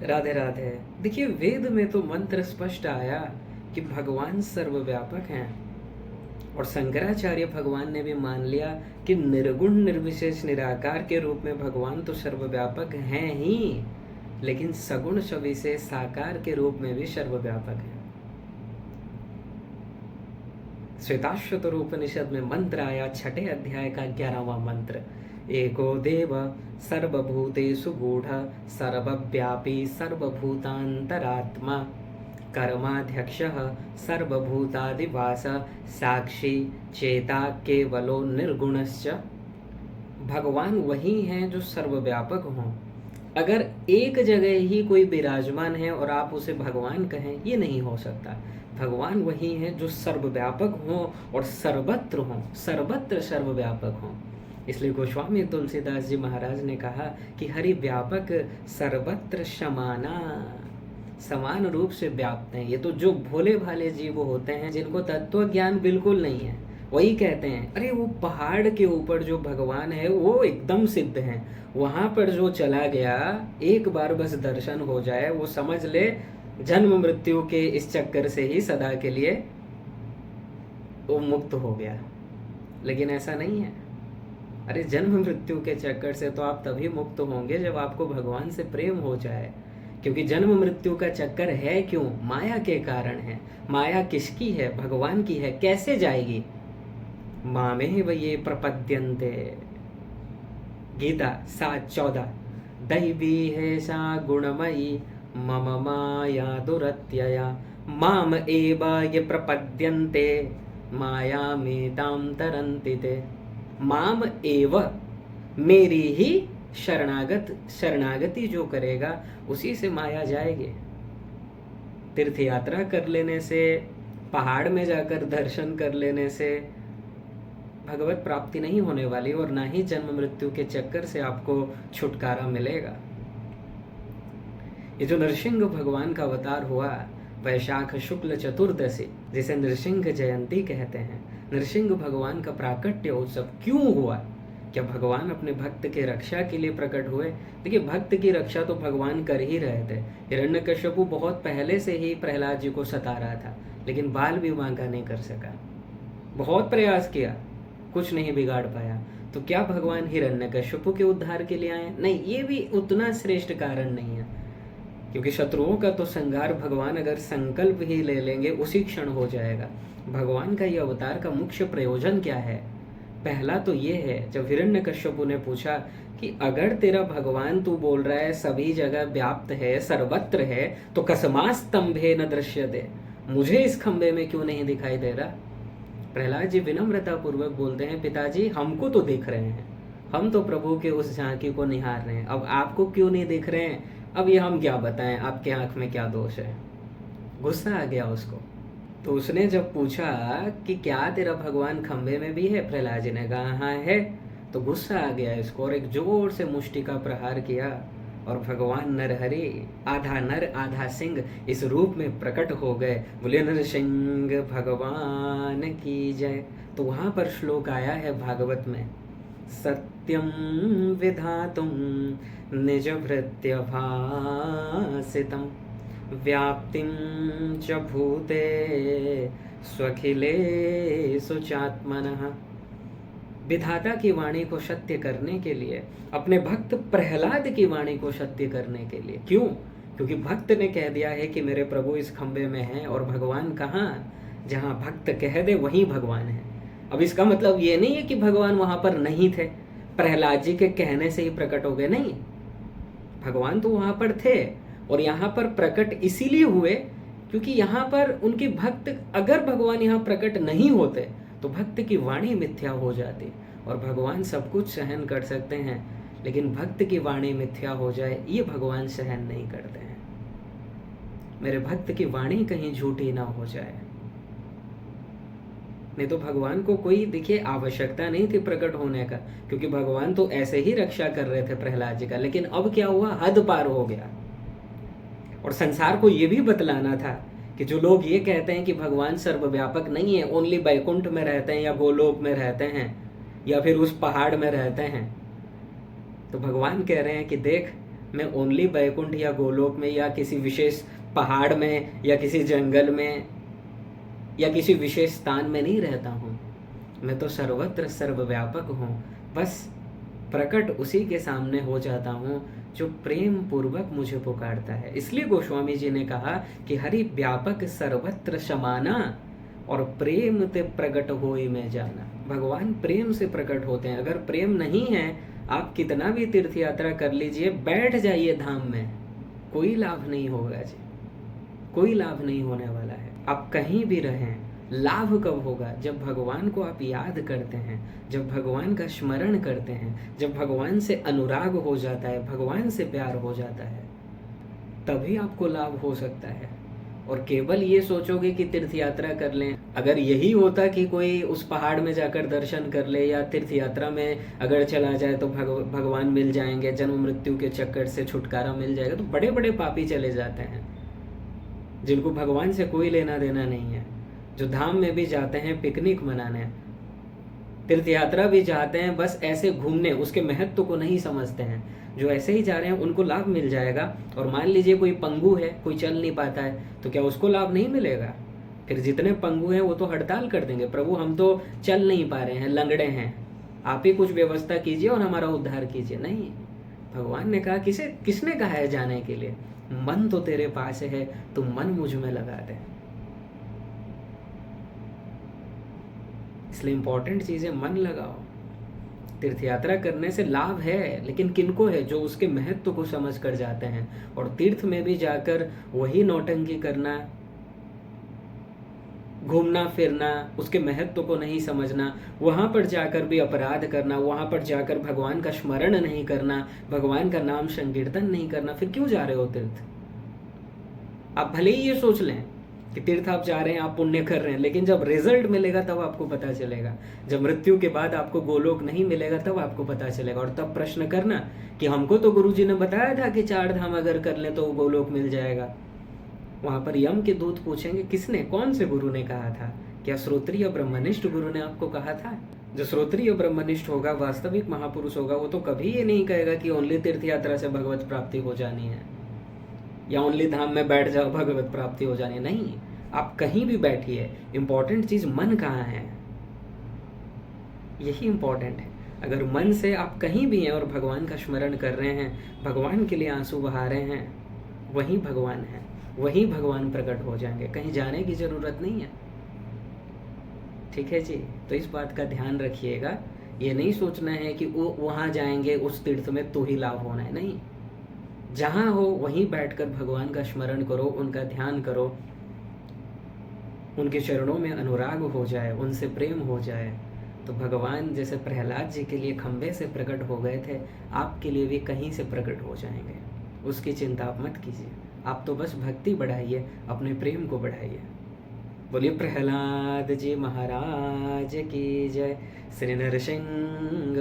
राधे राधे। देखिए, वेद में तो मंत्र स्पष्ट आया कि भगवान सर्वव्यापक हैं, और शंकराचार्य भगवान ने भी मान लिया कि निर्गुण निर्विशेष निराकार के रूप में भगवान तो सर्वव्यापक हैं ही, लेकिन सगुण सविशेष साकार के रूप में भी सर्वव्यापक हैं। श्वेताश्वतर उपनिषद में मंत्र आया, छठे अध्याय का 11वां मंत्र, एको देव सर्वभूतेषु गूढ़ सर्वव्यापी सर्वभूतांतरात्मा कर्माध्यक्षः सर्वभूतादिवास साक्षी चेता केवलो निर्गुणश्च। भगवान वही हैं जो सर्वव्यापक हों। अगर एक जगह ही कोई विराजमान है और आप उसे भगवान कहें, ये नहीं हो सकता। भगवान वही हैं जो सर्वव्यापक हों और सर्वत्र हों, सर्वत्र सर्वव्यापक हों। इसलिए गोस्वामी तुलसीदास जी महाराज ने कहा कि हरि व्यापक सर्वत्र समाना, समान रूप से व्याप्त हैं। ये तो जो भोले भाले जीव होते हैं, जिनको तत्व ज्ञान बिल्कुल नहीं है, वही कहते हैं अरे वो पहाड़ के ऊपर जो भगवान है वो एकदम सिद्ध है, वहां पर जो चला गया एक बार बस दर्शन हो जाए, वो समझ ले जन्म मृत्यु के इस चक्कर से ही सदा के लिए वो मुक्त हो गया। लेकिन ऐसा नहीं है। अरे जन्म मृत्यु के चक्कर से तो आप तभी मुक्त होंगे जब आपको भगवान से प्रेम हो जाए, क्योंकि जन्म मृत्यु का चक्कर है क्यों? माया के कारण है। माया किसकी है? भगवान की है। कैसे जाएगी? मामेव ये प्रपद्यन्ते, गीता 7:14, दैवी है सा गुणमयी मम माया दुरत्यया माम एव ये प्रपद्यन्ते मायामेतां तरन्ति ते। माम एव, मेरी ही शरणागति जो करेगा उसी से माया जाएगी। तीर्थ यात्रा कर लेने से, पहाड़ में जाकर दर्शन कर लेने से भगवत प्राप्ति नहीं होने वाली, और ना ही जन्म मृत्यु के चक्कर से आपको छुटकारा मिलेगा। ये जो नरसिंह भगवान का अवतार हुआ वैशाख शुक्ल चतुर्दशी, जिसे नरसिंह जयंती कहते हैं, नरसिंह भगवान का प्राकट्य उत्सव क्यों हुआ? क्या भगवान अपने भक्त के रक्षा के लिए प्रकट हुए? देखिए, भक्त की रक्षा तो भगवान कर ही रहे थे। हिरण्यकश्यपु बहुत पहले से ही प्रहलाद जी को सता रहा था, लेकिन बाल विवाह का नहीं कर सका। बहुत प्रयास किया, कुछ नहीं बिगाड़ पाया। तो क्या भगवान हिरण्यकश्यपु के उद्धार के लिए आए? नहीं, ये भी उतना श्रेष्ठ कारण नहीं है, क्योंकि शत्रुओं का तो संहार भगवान अगर संकल्प ही ले लेंगे उसी क्षण हो जाएगा। भगवान का ये अवतार का मुख्य प्रयोजन क्या है? पहला तो ये है, जब हिरण्यकश्यपु ने पूछा कि अगर तेरा भगवान तू बोल रहा है सभी जगह व्याप्त है, सर्वत्र है, तो कस्मास्तंभे न दृश्यते, मुझे इस खंबे में क्यों नहीं दिखाई दे रहा? प्रहलाद जी विनम्रता पूर्वक बोलते हैं, पिताजी हमको तो दिख रहे हैं, हम तो प्रभु के उस झांकी को निहार रहे हैं, अब आपको क्यों नहीं दिख रहे हैं? अब ये हम क्या बताएं, आपके आंख में क्या दोष है? गुस्सा आ गया उसको। तो उसने जब पूछा कि क्या तेरा भगवान खंबे में भी है, प्रहलाद जी ने कहा हाँ है, तो गुस्सा आ गया इसको और एक जोर से मुष्टि का प्रहार किया, और भगवान नरहरि आधा नर आधा सिंह इस रूप में प्रकट हो गए। बोले नरसिंह भगवान की जय। तो वहां पर श्लोक आया है भागवत में, सत्यम विधातुम निज भृत्य भासितम व्याप्तिम च भूते स्वखिलेषु चात्मनः। विधाता की वाणी को सत्य करने के लिए, अपने भक्त प्रहलाद की वाणी को सत्य करने के लिए। क्यों? क्योंकि भक्त ने कह दिया है कि मेरे प्रभु इस खंबे में हैं, और भगवान कहाँ? जहाँ भक्त कह दे वहीं भगवान है। अब इसका मतलब ये नहीं है कि भगवान वहां पर नहीं थे, प्रहलाद जी के कहने से ही प्रकट हो गए, नहीं, भगवान तो वहां पर थे, और यहाँ पर प्रकट इसीलिए हुए क्योंकि यहाँ पर उनके भक्त, अगर भगवान यहाँ प्रकट नहीं होते तो भक्त की वाणी मिथ्या हो जाती। और भगवान सब कुछ सहन कर सकते हैं, लेकिन भक्त की वाणी मिथ्या हो जाए ये भगवान सहन नहीं करते हैं। मेरे भक्त की वाणी कहीं झूठी ना हो जाए। नहीं तो भगवान को कोई, देखिए, आवश्यकता नहीं थी प्रकट होने का, क्योंकि भगवान तो ऐसे ही रक्षा कर रहे थे प्रहलाद जी का। लेकिन अब क्या हुआ? हद पार हो गया। और संसार को ये भी बतलाना था कि जो लोग ये कहते हैं कि भगवान सर्वव्यापक नहीं है, ओनली बैकुंठ में रहते हैं या गोलोक में रहते हैं या फिर उस पहाड़ में रहते हैं, तो भगवान कह रहे हैं कि देख, मैं ओनली बैकुंठ या गोलोक में या किसी विशेष पहाड़ में या किसी जंगल में या किसी विशेष स्थान में नहीं रहता हूँ। मैं तो सर्वत्र सर्वव्यापक हूँ। बस प्रकट उसी के सामने हो जाता हूँ जो प्रेम पूर्वक मुझे पुकारता है। इसलिए गोस्वामी जी ने कहा कि हरि व्यापक सर्वत्र समाना और प्रेम ते प्रकट होई में जाना। भगवान प्रेम से प्रकट होते हैं। अगर प्रेम नहीं है, आप कितना भी तीर्थ यात्रा कर लीजिए, बैठ जाइए धाम में, कोई लाभ नहीं होगा जी, कोई लाभ नहीं होने वाला है। आप कहीं भी रहें, लाभ कब होगा? जब भगवान को आप याद करते हैं, जब भगवान का स्मरण करते हैं, जब भगवान से अनुराग हो जाता है, भगवान से प्यार हो जाता है, तभी आपको लाभ हो सकता है। और केवल ये सोचोगे कि तीर्थ यात्रा कर लें, अगर यही होता कि कोई उस पहाड़ में जाकर दर्शन कर ले या तीर्थ यात्रा में अगर चला जाए तो भगवान मिल जाएंगे, जन्म मृत्यु के चक्कर से छुटकारा मिल जाएगा, तो बड़े बड़े पापी चले जाते हैं जिनको भगवान से कोई लेना देना नहीं है, जो धाम में भी जाते हैं पिकनिक मनाने, तीर्थ यात्रा भी जाते हैं बस ऐसे घूमने, उसके महत्व को नहीं समझते हैं। जो ऐसे ही जा रहे हैं उनको लाभ मिल जाएगा। और मान लीजिए कोई पंगु है, कोई चल नहीं पाता है, तो क्या उसको लाभ नहीं मिलेगा? फिर जितने पंगु हैं वो तो हड़ताल कर देंगे, प्रभु हम तो चल नहीं पा रहे हैं, लंगड़े हैं, आप ही कुछ व्यवस्था कीजिए और हमारा उद्धार कीजिए। नहीं, भगवान ने कहा किसने कहा है जाने के लिए? मन तो तेरे पास है, तू मन मुझ में लगा दे। इसलिए इंपॉर्टेंट चीज है, मन लगाओ। तीर्थ यात्रा करने से लाभ है, लेकिन किनको है? जो उसके महत्व को समझ कर जाते हैं। और तीर्थ में भी जाकर वही नौटंकी करना, घूमना फिरना, उसके महत्व को नहीं समझना, वहां पर जाकर भी अपराध करना, वहां पर जाकर भगवान का स्मरण नहीं करना, भगवान का नाम संकीर्तन नहीं करना, फिर क्यों जा रहे हो तीर्थ? आप भले ही ये सोच लें कि तीर्थ आप जा रहे हैं, आप पुण्य कर रहे हैं, लेकिन जब रिजल्ट मिलेगा तब आपको पता चलेगा। जब मृत्यु के बाद आपको गोलोक नहीं मिलेगा तब आपको पता चलेगा। और तब प्रश्न करना कि हमको तो गुरुजी ने बताया था कि 4 धाम अगर कर लें तो गोलोक मिल जाएगा। वहां पर यम के दूत पूछेंगे किसने, कौन से गुरु ने कहा था? क्या श्रोत्रिय ब्रह्मनिष्ठ गुरु ने आपको कहा था? जो श्रोत्रिय ब्रह्मनिष्ठ होगा, वास्तविक महापुरुष होगा, वो तो कभी ये नहीं कहेगा कि ओनली तीर्थ यात्रा से भगवत प्राप्ति हो जानी है या ओनली धाम में बैठ जाओ भगवत प्राप्ति हो जानी है। नहीं, आप कहीं भी बैठिए, इंपॉर्टेंट चीज मन कहाँ है, यही इंपॉर्टेंट है। अगर मन से आप कहीं भी हैं और भगवान का स्मरण कर रहे हैं, भगवान के लिए आंसू बहा रहे हैं, वही भगवान है, वही भगवान प्रकट हो जाएंगे। कहीं जाने की जरूरत नहीं है। ठीक है जी, तो इस बात का ध्यान रखिएगा। ये नहीं सोचना है कि वो वहां जाएंगे उस तीर्थ में तो ही लाभ होना है। नहीं, जहां हो वहीं बैठकर भगवान का स्मरण करो, उनका ध्यान करो, उनके चरणों में अनुराग हो जाए, उनसे प्रेम हो जाए, तो भगवान जैसे प्रहलाद जी के लिए खंबे से प्रकट हो गए थे, आपके लिए भी कहीं से प्रकट हो जाएंगे। उसकी चिंता आप मत कीजिए, आप तो बस भक्ति बढ़ाइए, अपने प्रेम को बढ़ाइए। बोलिए प्रहलाद जी महाराज की जय, श्री नरसिंह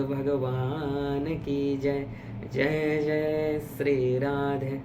भगवान की जय। जय जय श्री राधे।